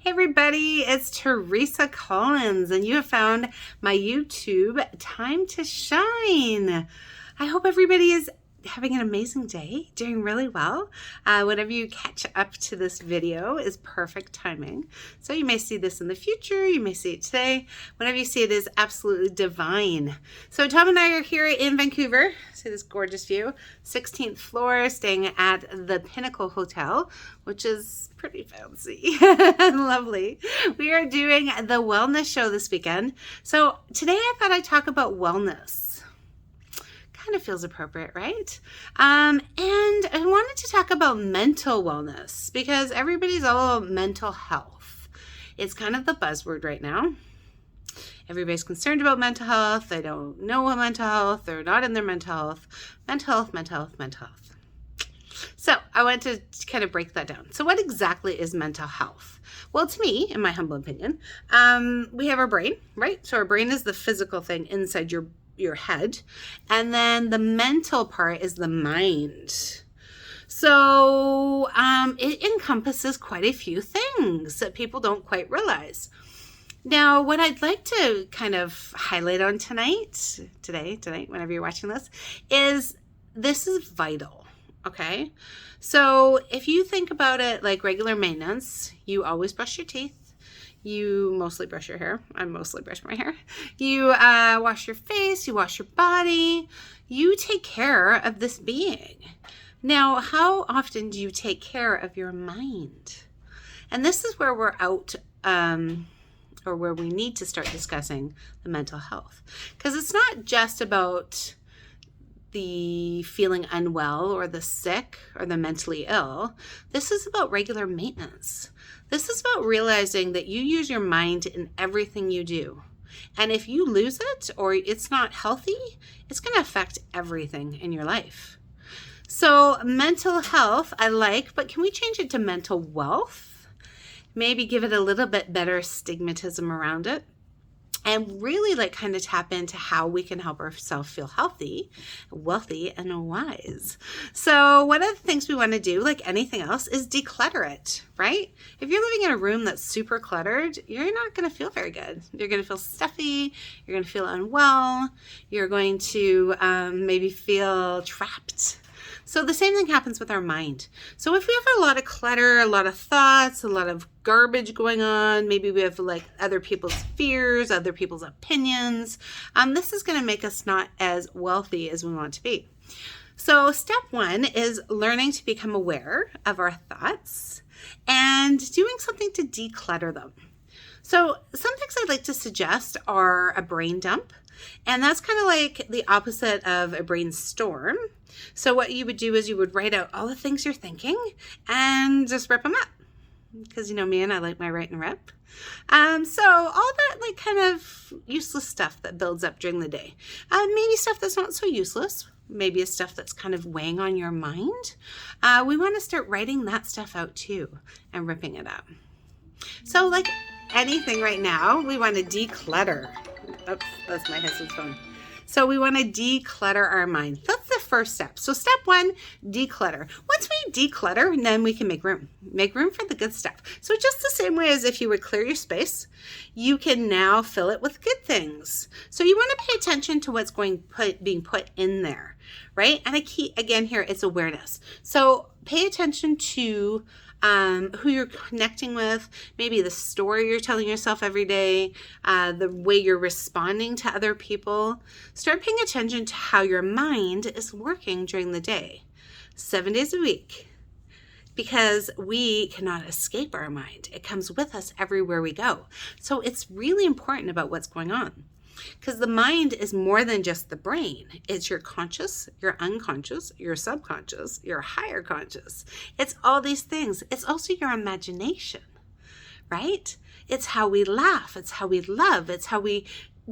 Hey everybody, it's Teresa Collins, and you have found my YouTube Time to Shine. I hope everybody is having an amazing day, doing really well. Whenever you catch up to this video is perfect timing. So you may see this in the future, you may see it today. Whenever you see it is absolutely divine. So Tom and I are here in Vancouver. See this gorgeous view, 16th floor, staying at the Pinnacle Hotel, which is pretty fancy and lovely. We are doing the wellness show this weekend. So today I thought I'd talk about wellness. Kind of feels appropriate, right? And I wanted to talk about mental wellness because everybody's all about mental health. It's kind of the buzzword right now. Everybody's concerned about mental health. They don't know what mental health. They're not in their mental health. Mental health, mental health, mental health. So I want to kind of break that down. So what exactly is mental health? Well, to me, in my humble opinion, we have our brain, right? So our brain is the physical thing inside your head, and then the mental part is the mind. So it encompasses quite a few things that people don't quite realize. Now, what I'd like to kind of highlight on tonight, whenever you're watching this is vital, okay? So if you think about it like regular maintenance, you always brush your teeth. You mostly brush your hair. I mostly brush my hair. You wash your face. You wash your body. You take care of this being. Now, how often do you take care of your mind? And this is where we're out, or where we need to start discussing the mental health. Because it's not just about the feeling unwell or the sick or the mentally ill. This is about regular maintenance. This is about realizing that you use your mind in everything you do. And if you lose it or it's not healthy, it's going to affect everything in your life. So mental health, I like, but can we change it to mental wealth? Maybe give it a little bit better stigmatism around it. And really kind of tap into how we can help ourselves feel healthy, wealthy, and wise. So one of the things we want to do, like anything else, is declutter it, right? If you're living in a room that's super cluttered, you're not going to feel very good. You're going to feel stuffy. You're going to feel unwell. You're going to maybe feel trapped. So the same thing happens with our mind. So if we have a lot of clutter, a lot of thoughts, a lot of garbage going on, maybe we have other people's fears, other people's opinions, this is going to make us not as wealthy as we want to be. So step one is learning to become aware of our thoughts and doing something to declutter them. So some things I'd like to suggest are a brain dump. And that's kind of like the opposite of a brainstorm. So what you would do is you would write out all the things you're thinking and just rip them up. Because you know me and I like my write and rip. So all that kind of useless stuff that builds up during the day. Maybe stuff that's not so useless. Maybe it's stuff that's kind of weighing on your mind. We want to start writing that stuff out too and ripping it up. So like anything right now, we want to declutter. Oops, that's my husband's phone. So we want to declutter our mind. That's the first step. So step one, declutter. Once we declutter, then we can make room. Make room for the good stuff. So just the same way as if you would clear your space, you can now fill it with good things. So you want to pay attention to what's being put in there, right? And again here, it's awareness. So pay attention to who you're connecting with, maybe the story you're telling yourself every day, the way you're responding to other people. Start paying attention to how your mind is working during the day, 7 days a week, because we cannot escape our mind. It comes with us everywhere we go. So it's really important about what's going on. Because the mind is more than just the brain. It's your conscious, your unconscious, your subconscious, your higher conscious. It's all these things. It's also your imagination, right? It's how we laugh. It's how we love. It's how we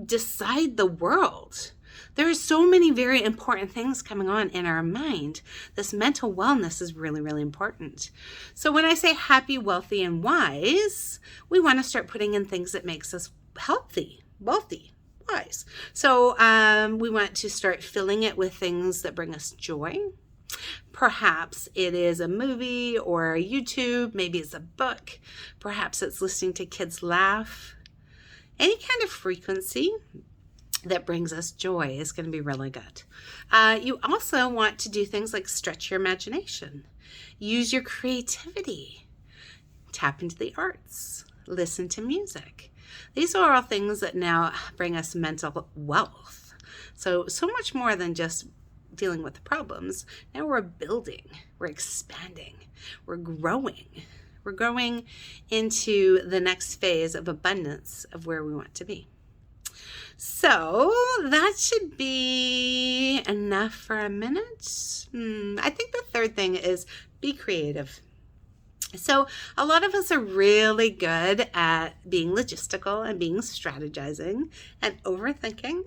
decide the world. There are so many very important things coming on in our mind. This mental wellness is really, really important. So when I say happy, wealthy, and wise, we want to start putting in things that makes us healthy, wealthy, wise. So we want to start filling it with things that bring us joy, Perhaps it is a movie or a YouTube, maybe it's a book, perhaps it's listening to kids laugh. Any kind of frequency that brings us joy is going to be really good. You also want to do things like stretch your imagination, use your creativity, tap into the arts, listen to music. These are all things that now bring us mental wealth. So much more than just dealing with the problems. Now we're building, we're expanding, we're growing. We're growing into the next phase of abundance of where we want to be. So that should be enough for a minute. I think the third thing is be creative. So a lot of us are really good at being logistical and being strategizing and overthinking.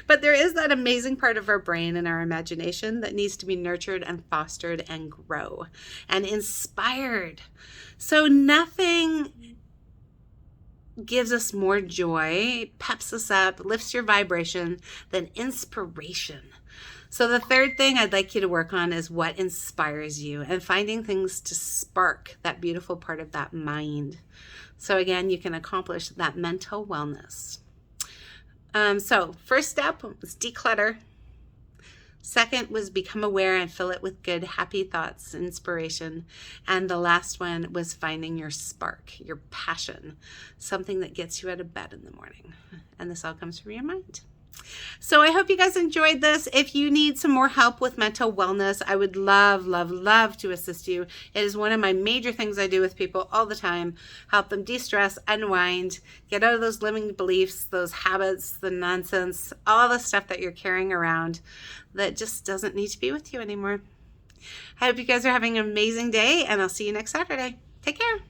But there is that amazing part of our brain and our imagination that needs to be nurtured and fostered and grow and inspired. So nothing gives us more joy, peps us up, lifts your vibration than inspiration. So the third thing I'd like you to work on is what inspires you and finding things to spark that beautiful part of that mind. So again, you can accomplish that mental wellness. So first step was declutter. Second was become aware and fill it with good, happy thoughts, inspiration. And the last one was finding your spark, your passion, something that gets you out of bed in the morning. And this all comes from your mind. So I hope you guys enjoyed this. If you need some more help with mental wellness, I would love, love, love to assist you. It is one of my major things I do with people all the time. Help them de-stress, unwind, get out of those limiting beliefs, those habits, the nonsense, all the stuff that you're carrying around that just doesn't need to be with you anymore. I hope you guys are having an amazing day, and I'll see you next Saturday. Take care.